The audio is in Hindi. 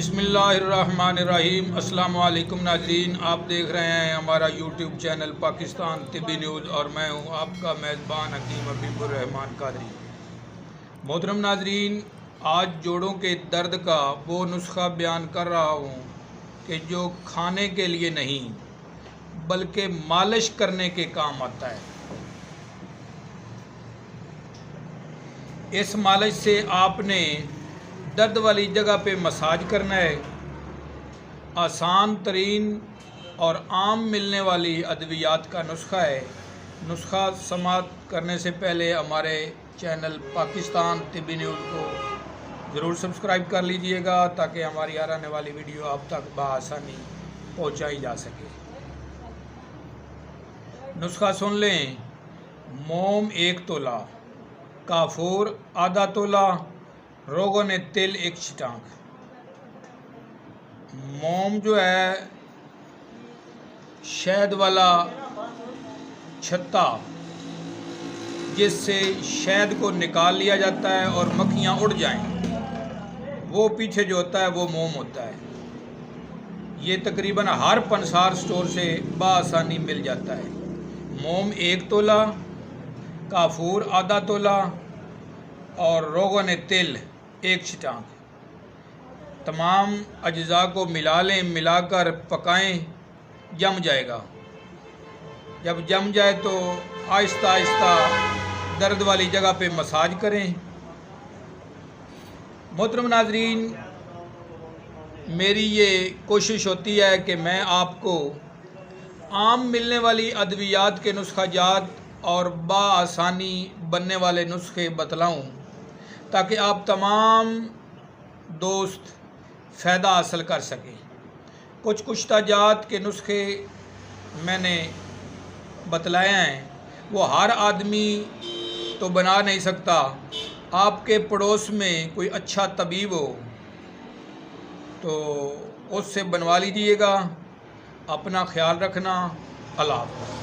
बिस्मिल्लाहिर्रहमानिर्रहीम। अस्सलाम वालेकुम नाजरीन, आप देख रहे हैं हमारा यूट्यूब चैनल पाकिस्तान तिब्बी न्यूज़ और मैं हूं आपका मेज़बान हकीम हबीबुर्रहमान कादरी। मोहतरम नाजरीन, आज जोड़ों के दर्द का वो नुस्खा बयान कर रहा हूं कि जो खाने के लिए नहीं बल्कि मालिश करने के काम आता है। इस मालिश से आपने दर्द वाली जगह पे मसाज करना है। आसान तरीन और आम मिलने वाली अद्वियात का नुस्खा है। नुस्खा समाप्त करने से पहले हमारे चैनल पाकिस्तान तिब्बी न्यूज़ को ज़रूर सब्सक्राइब कर लीजिएगा ताकि हमारी आने वाली वीडियो आप तक बआसानी पहुंचाई जा सके। नुस्खा सुन लें। मोम 1 तोला, काफूर आधा तोला, रोगन तिल 1 छिटांक। मोम जो है शहद वाला छत्ता जिससे शहद को निकाल लिया जाता है और मक्खियाँ उड़ जाएं, वो पीछे जो होता है वो मोम होता है। ये तकरीबन हर पंसार स्टोर से बआसानी मिल जाता है। मोम 1 तोला, काफूर आधा तोला और रोगन तिल 1 छिटांक। तमाम अज्जा को मिला लें, मिलाकर पकाएं, जम जाएगा। जब जम जाए तो आहिस्ता आहिस्ता दर्द वाली जगह पे मसाज करें। मोहतरम नाजरीन, मेरी ये कोशिश होती है कि मैं आपको आम मिलने वाली अद्वियात के नुस्खाजात और बआसानी बनने वाले नुस्खे बतलाऊं ताकि आप तमाम दोस्त फ़ायदा हासिल कर सकें। कुछ ताजात के नुस्खे मैंने बतलाए हैं, वो हर आदमी तो बना नहीं सकता। आपके पड़ोस में कोई अच्छा तबीब हो तो उससे बनवा लीजिएगा। अपना ख्याल रखना। अल्लाह हाफ़िज़।